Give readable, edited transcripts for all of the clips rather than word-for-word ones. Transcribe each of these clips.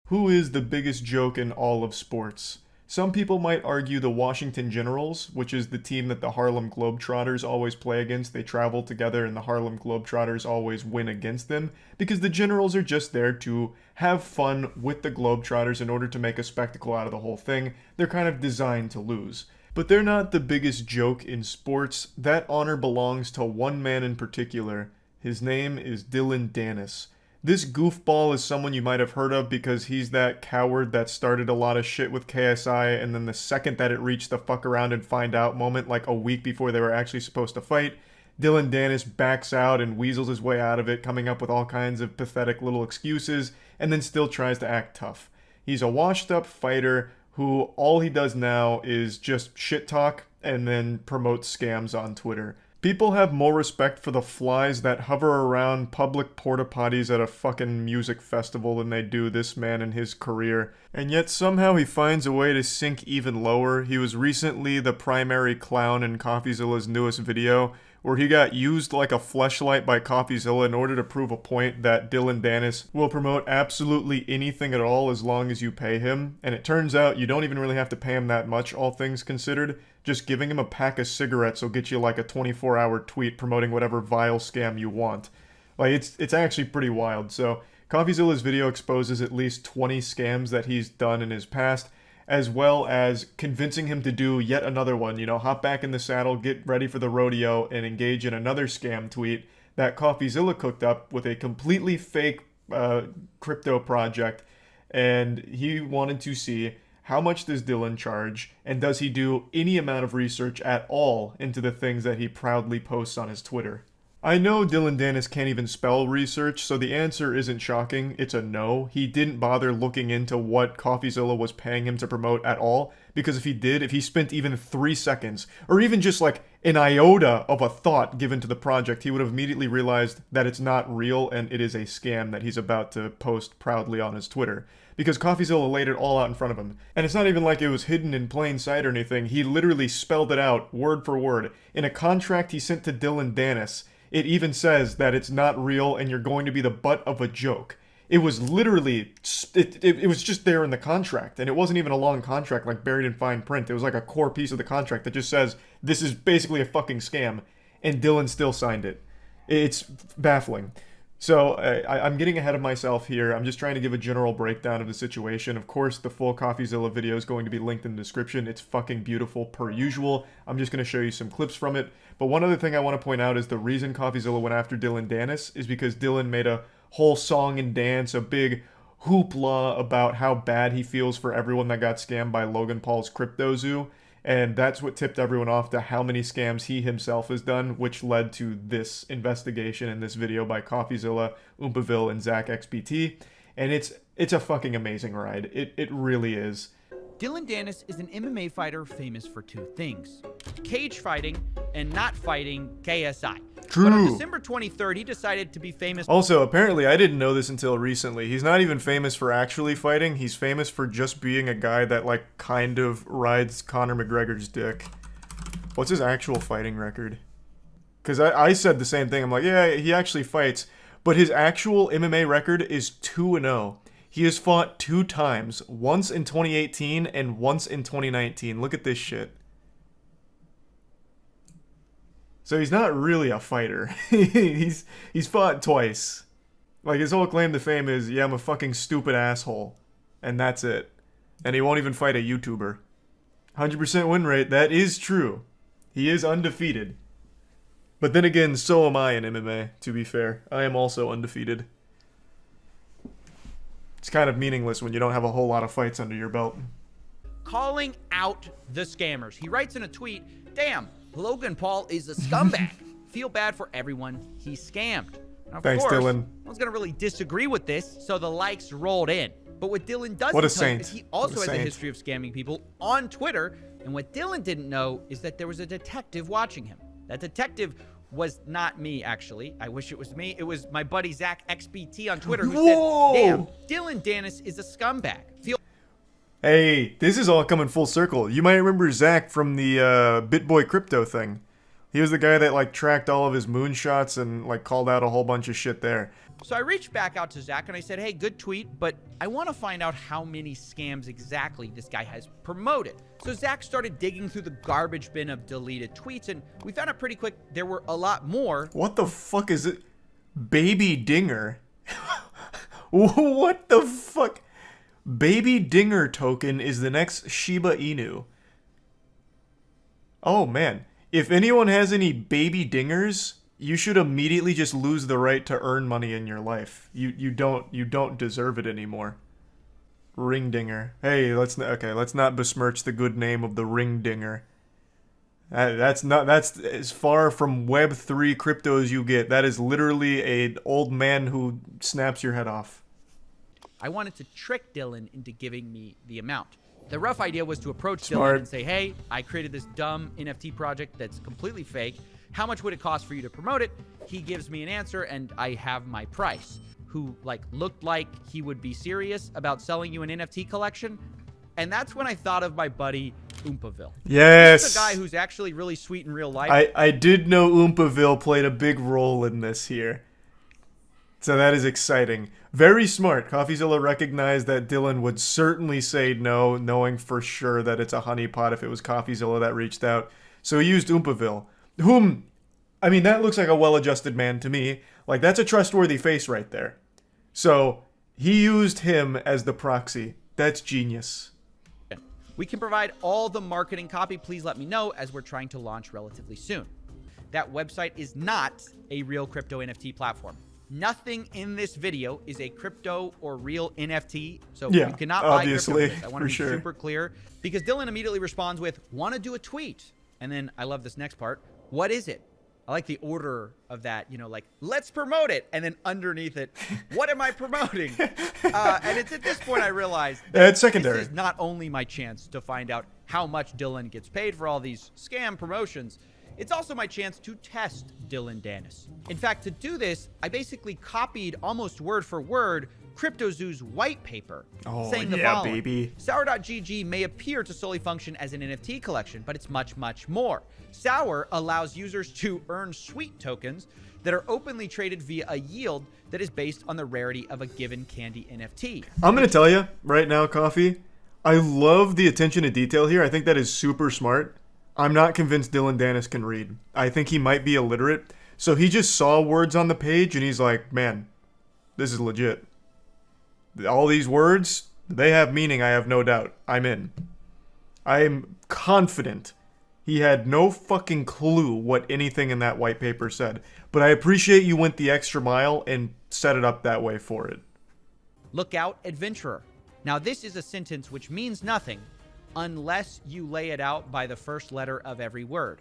Who is the biggest joke in all of sports? Some people might argue the Washington Generals, which is the team that the Harlem Globetrotters always play against. They travel together and the Harlem Globetrotters always win against them because the Generals are just there to have fun with the Globetrotters in order to make a spectacle out of the whole thing. They're kind of designed to lose. But they're not the biggest joke in sports. That honor belongs to one man in particular. His name is Dillon Danis. This goofball is someone you might have heard of because he's that coward that started a lot of shit with KSI, and then the second that it reached the fuck around and find out moment, like a week before they were actually supposed to fight, Dillon Danis backs out and weasels his way out of it, coming up with all kinds of pathetic little excuses, and then still tries to act tough. He's a washed up fighter who all he does now is just shit talk and then promotes scams on Twitter. People have more respect for the flies that hover around public porta potties at a fucking music festival than they do this man and his career. And yet somehow he finds a way to sink even lower. He was recently the primary clown in CoffeeZilla's newest video, where he got used like a fleshlight by CoffeeZilla in order to prove a point that Dillon Danis will promote absolutely anything at all as long as you pay him. And it turns out you don't even really have to pay him that much, all things considered. Just giving him a pack of cigarettes will get you like a 24-hour tweet promoting whatever vile scam you want. Like, it's actually pretty wild. So CoffeeZilla's video exposes at least 20 scams that he's done in his past, as well as convincing him to do yet another one. You know, hop back in the saddle, get ready for the rodeo, and engage in another scam tweet that CoffeeZilla cooked up with a completely fake crypto project. And he wanted to see how much does Dillon charge, and does he do any amount of research at all into the things that he proudly posts on his Twitter. I know Dillon Danis can't even spell research, so the answer isn't shocking. It's a no. He didn't bother looking into what CoffeeZilla was paying him to promote at all, because if he did, if he spent even 3 seconds, or even just like an iota of a thought given to the project, he would have immediately realized that it's not real and it is a scam that he's about to post proudly on his Twitter. Because CoffeeZilla laid it all out in front of him. And it's not even like it was hidden in plain sight or anything. He literally spelled it out, word for word. In a contract he sent to Dillon Danis, it even says that it's not real and you're going to be the butt of a joke. It was literally, it was just there in the contract. And it wasn't even a long contract like buried in fine print. It was like a core piece of the contract that just says, this is basically a fucking scam. And Dillon still signed it. It's baffling. So I'm getting ahead of myself here. I'm just trying to give a general breakdown of the situation. Of course, the full CoffeeZilla video is going to be linked in the description. It's fucking beautiful per usual. I'm just going to show you some clips from it. But one other thing I want to point out is the reason CoffeeZilla went after Dillon Danis is because Dillon made a whole song and dance, a big hoopla about how bad he feels for everyone that got scammed by Logan Paul's CryptoZoo. And that's what tipped everyone off to how many scams he himself has done, which led to this investigation in this video by CoffeeZilla, Oompaville, and Zach XBT. And it's a fucking amazing ride. It really is. Dillon Danis is an MMA fighter famous for two things: cage fighting and not fighting KSI. True. But on December 23rd, he decided to be famous. Also, apparently, I didn't know this until recently. He's not even famous for actually fighting. He's famous for just being a guy that, like, kind of rides Conor McGregor's dick. What's his actual fighting record? Because I said the same thing. I'm like, yeah, he actually fights. But his actual MMA record is 2-0. He has fought 2 times. Once in 2018 and once in 2019. Look at this shit. So he's not really a fighter. he's fought twice. Like, his whole claim to fame is, yeah, I'm a fucking stupid asshole. And that's it. And he won't even fight a YouTuber. 100% win rate, that is true. He is undefeated. But then again, so am I in MMA, to be fair. I am also undefeated. It's kind of meaningless when you don't have a whole lot of fights under your belt. Calling out the scammers. He writes in a tweet, "Damn, Logan Paul is a scumbag. Feel bad for everyone he scammed." Now, Thanks, of course, Dillon. No one's going to really disagree with this, so the likes rolled in. But what Dillon doesn't What a tell you saint. is he also What a has a saint. history of scamming people on Twitter. And what Dillon didn't know is that there was a detective watching him. That detective was not me, actually. I wish it was me. It was my buddy Zach XBT on Twitter who Whoa! said, "Damn, Dillon Danis is a scumbag. Feel Hey, this is all coming full circle. You might remember Zach from the BitBoy Crypto thing. He was the guy that, like, tracked all of his moonshots and, like, called out a whole bunch of shit there. So I reached back out to Zach and I said, hey, good tweet, but I want to find out how many scams exactly this guy has promoted. So Zach started digging through the garbage bin of deleted tweets, and we found out pretty quick there were a lot more. What the fuck is it? Baby Dinger? What the fuck? Baby Dinger token is the next Shiba Inu. Oh man, if anyone has any baby dingers, you should immediately just lose the right to earn money in your life. You don't deserve it anymore. Ring Dinger. Hey, let's not besmirch the good name of the Ring Dinger. That's as far from Web3 crypto as you get. That is literally an old man who snaps your head off. I wanted to trick Dylan into giving me the amount. The rough idea was to approach Smart. Dylan and say, hey, I created this dumb NFT project that's completely fake. How much would it cost for you to promote it? He gives me an answer and I have my price. Who looked like he would be serious about selling you an NFT collection. And that's when I thought of my buddy Oompaville. Yes. This is a guy who's actually really sweet in real life. I did know Oompaville played a big role in this here. So that is exciting. Very smart. CoffeeZilla recognized that Dylan would certainly say no, knowing for sure that it's a honeypot if it was CoffeeZilla that reached out. So he used Oompaville, whom, I mean, that looks like a well-adjusted man to me. Like, that's a trustworthy face right there. So he used him as the proxy. That's genius. We can provide all the marketing copy. Please let me know, as we're trying to launch relatively soon. That website is not a real crypto NFT platform. Nothing in this video is a crypto or real NFT, so Yeah, you cannot buy obviously, crypto. I want to be for sure. super clear, because Dylan immediately responds with, want to do a tweet? And then I love this next part. What is it? I like the order of that, let's promote it. And then underneath it, what am I promoting? And it's at this point I realized It's secondary. this is not only my chance to find out how much Dylan gets paid for all these scam promotions, it's also my chance to test Dylan Dennis. In fact, to do this, I basically copied almost word for word CryptoZoo's white paper, saying the yeah, following. baby. Sour.gg may appear to solely function as an NFT collection, but it's much, much more. Sour allows users to earn sweet tokens that are openly traded via a yield that is based on the rarity of a given candy NFT. I'm going to tell you right now, Coffee, I love the attention to detail here. I think that is super smart. I'm not convinced Dylan Dennis can read. I think he might be illiterate. So he just saw words on the page and he's like, man, this is legit. All these words, they have meaning, I have no doubt. I'm in. I am confident he had no fucking clue what anything in that white paper said. But I appreciate you went the extra mile and set it up that way for it. Look out, adventurer. Now, this is a sentence which means nothing unless you lay it out by the first letter of every word.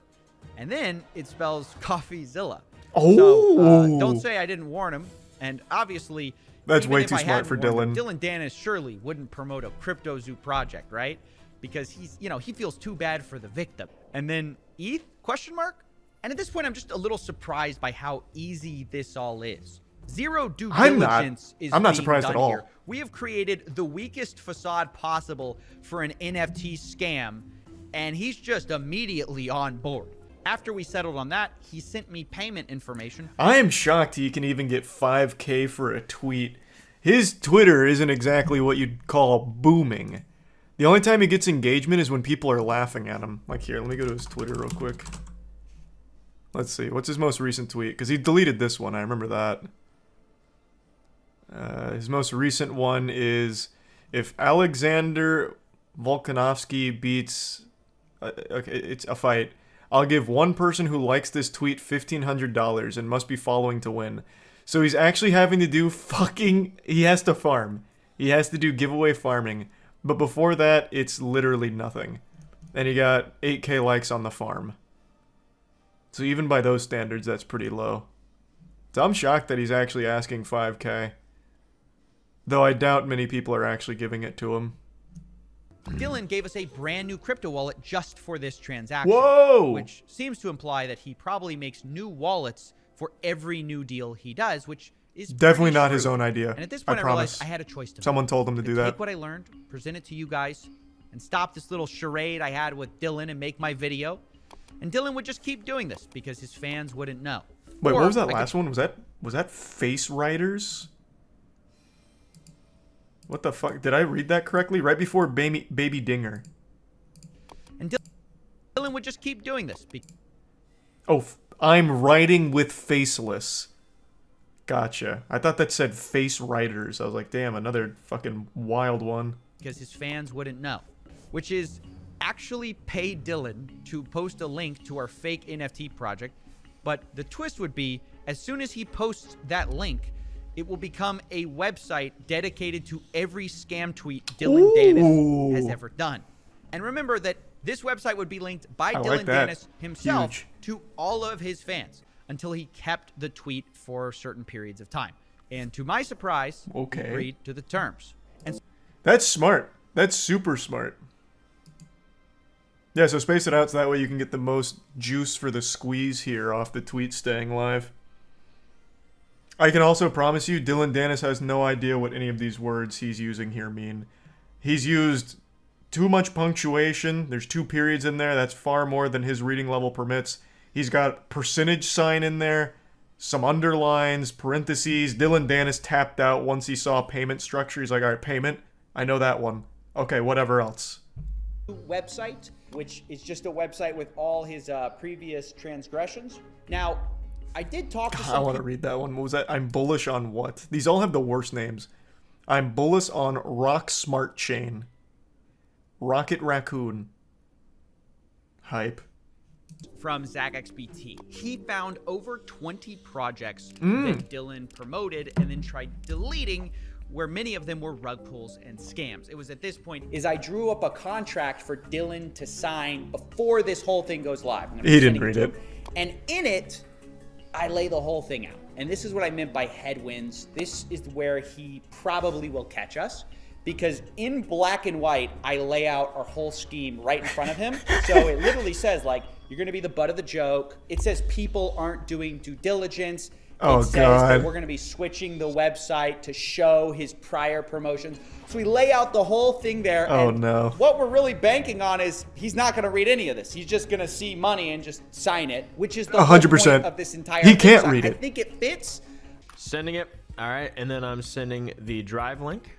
And then it spells CoffeeZilla. Oh! So, don't say I didn't warn him. And obviously, That's even way if too I smart hadn't for warned him, Dylan. Dylan Dennis surely wouldn't promote a CryptoZoo project, right? Because he's, he feels too bad for the victim. And then ETH? Question mark? And at this point, I'm just a little surprised by how easy this all is. Zero due diligence is I'm not being surprised done at all. here. We have created the weakest facade possible for an NFT scam, and he's just immediately on board. After we settled on that, he sent me payment information. I am shocked he can even get 5K for a tweet. His Twitter isn't exactly what you'd call booming. The only time he gets engagement is when people are laughing at him. Like here, let me go to his Twitter real quick. Let's see, what's his most recent tweet? Because he deleted this one, I remember that. His most recent one is, if Alexander Volkanovsky beats... okay, it's a fight. I'll give one person who likes this tweet $1,500 and must be following to win. So he's actually having to do he has to farm. He has to do giveaway farming. But before that, it's literally nothing. And he got 8K likes on the farm. So even by those standards, that's pretty low. So I'm shocked that he's actually asking 5K. Though I doubt many people are actually giving it to him. Dylan gave us a brand new crypto wallet just for this transaction. Whoa! Which seems to imply that he probably makes new wallets for every new deal he does, which is Definitely pretty not shrewd. his own idea. And at this point, I promise. realized I had a choice to make. Someone told him to I do could that. Take what I learned, present it to you guys, and stop this little charade I had with Dylan and make my video. And Dylan would just keep doing this because his fans wouldn't know. Wait, Or what was that I last one? Was that Face Riders? What the fuck? Did I read that correctly? Right before Baby Dinger. And Dylan would just keep doing this Oh, I'm writing with Faceless. Gotcha. I thought that said Face Riders. I was like, damn, another fucking wild one. because his fans wouldn't know, which is actually pay Dylan to post a link to our fake NFT project. But the twist would be, as soon as he posts that link, it will become a website dedicated to every scam tweet Dylan Dennis has ever done. And remember that this website would be linked by Dylan Dennis himself to all of his fans until he kept the tweet for certain periods of time. And to my surprise, he agreed to the terms. And that's smart. That's super smart. Yeah, so space it out so that way you can get the most juice for the squeeze here off the tweet staying live. I can also promise you, Dylan Dennis has no idea what any of these words he's using here mean. He's used too much punctuation. There's 2 periods in there. That's far more than his reading level permits. He's got percentage sign in there, some underlines, parentheses. Dylan Dennis tapped out once he saw payment structure. He's like, all right, payment. I know that one. Okay, whatever else. Website, which is just a website with all his previous transgressions. Now, I did talk to some I want to read that one. What was that? I'm bullish on what? These all have the worst names. I'm bullish on Rock Smart Chain. Rocket Raccoon. Hype. from ZachXBT. He found over 20 projects that Dylan promoted and then tried deleting, where many of them were rug pulls and scams. It was at this point is I drew up a contract for Dylan to sign before this whole thing goes live. He didn't read it. And in it, I lay the whole thing out. And this is what I meant by headwinds. This is where he probably will catch us. Because in black and white, I lay out our whole scheme right in front of him. So it literally says, like, you're going to be the butt of the joke. It says people aren't doing due diligence. Oh, it says God. that we're going to be switching the website to show his prior promotions. So we lay out the whole thing there. Oh, and no. what we're really banking on is he's not going to read any of this. He's just going to see money and just sign it, which is the whole 100%. point of this entire He thing. can't So read I it. think it fits. Sending it. All right. And then I'm sending the drive link.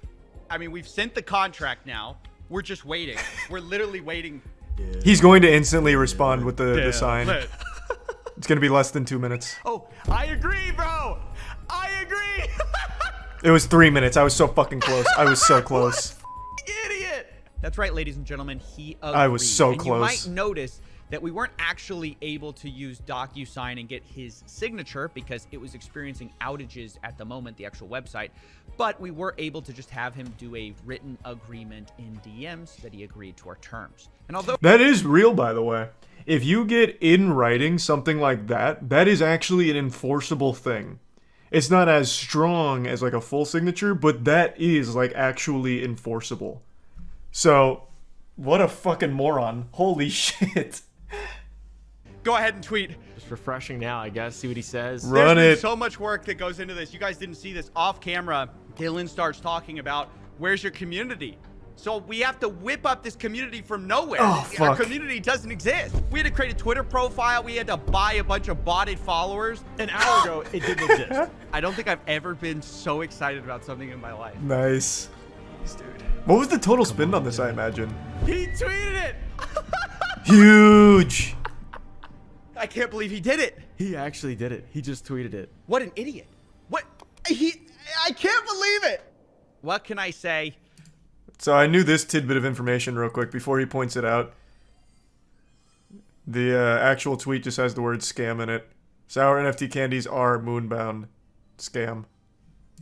I mean, we've sent the contract now. We're just waiting. We're literally waiting. He's going to instantly respond with the sign. It's going to be less than 2 minutes. Oh, I agree, bro. I agree. It was 3 minutes. I was so fucking close. I was so close. Idiot. That's right, ladies and gentlemen. He agreed. I was so and close. You might notice that we weren't actually able to use DocuSign and get his signature because it was experiencing outages at the moment, the actual website. But we were able to just have him do a written agreement in DMs that he agreed to our terms. And although That is real, by the way. If you get in writing something like that, that is actually an enforceable thing. It's not as strong as like a full signature, but that is like actually enforceable. So, what a fucking moron. Holy shit. go ahead and tweet. Just refreshing now, I guess. See what he says. Run There's been it. so much work that goes into this. You guys didn't see this off camera. Dylan starts talking about where's your community. So we have to whip up this community from nowhere. Oh, Our fuck. community doesn't exist. We had to create a Twitter profile. We had to buy a bunch of botted followers. An hour ago, it didn't exist. I don't think I've ever been so excited about something in my life. Nice. Dude. What was the total spend on this, I imagine? He tweeted it. Huge. I can't believe he did it. He actually did it. He just tweeted it. What an idiot. What? I can't believe it. What can I say? So I knew this tidbit of information real quick before he points it out. The actual tweet just has the word scam in it. Sour NFT candies are moonbound. Scam.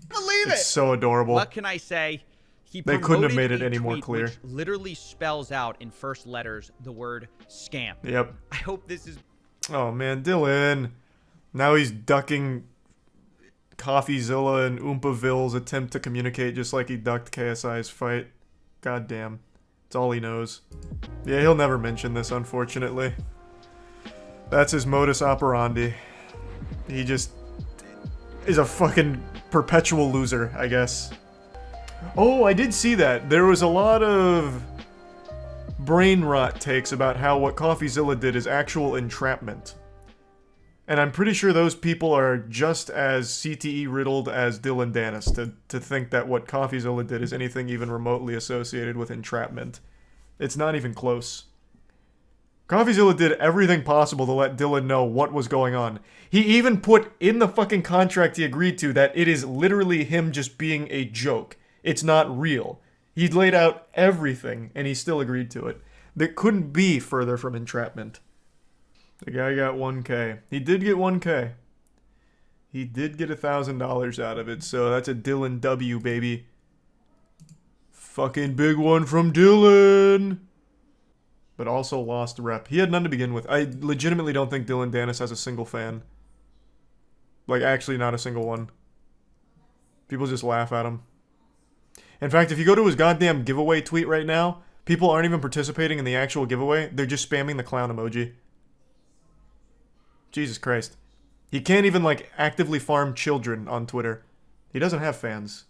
Believe It's so adorable. What can I say? He They couldn't have promoted made it a any more tweet clear. Which literally spells out in first letters the word scam. Yep. I hope this is Oh man, Dylan. Now he's ducking CoffeeZilla and Oompaville's attempt to communicate just like he ducked KSI's fight. God damn. It's all he knows. Yeah, he'll never mention this, unfortunately. That's his modus operandi. He just is a fucking perpetual loser, I guess. Oh, I did see that. There was a lot of brain rot takes about how what CoffeeZilla did is actual entrapment. And I'm pretty sure those people are just as CTE riddled as Dylan Dennis to think that what CoffeeZilla did is anything even remotely associated with entrapment. It's not even close. CoffeeZilla did everything possible to let Dylan know what was going on. He even put in the fucking contract he agreed to that it is literally him just being a joke. It's not real. He laid out everything, and he still agreed to it. That couldn't be further from entrapment. The guy got 1K. He did get 1K. He did get $1,000 out of it, so that's a Dylan W, baby. Fucking big one from Dylan! But also lost rep. He had none to begin with. I legitimately don't think Dylan Dennis has a single fan. Like, actually not a single one. People just laugh at him. In fact, if you go to his goddamn giveaway tweet right now, people aren't even participating in the actual giveaway. They're just spamming the clown emoji. Jesus Christ. He can't even, like, actively farm children on Twitter. He doesn't have fans.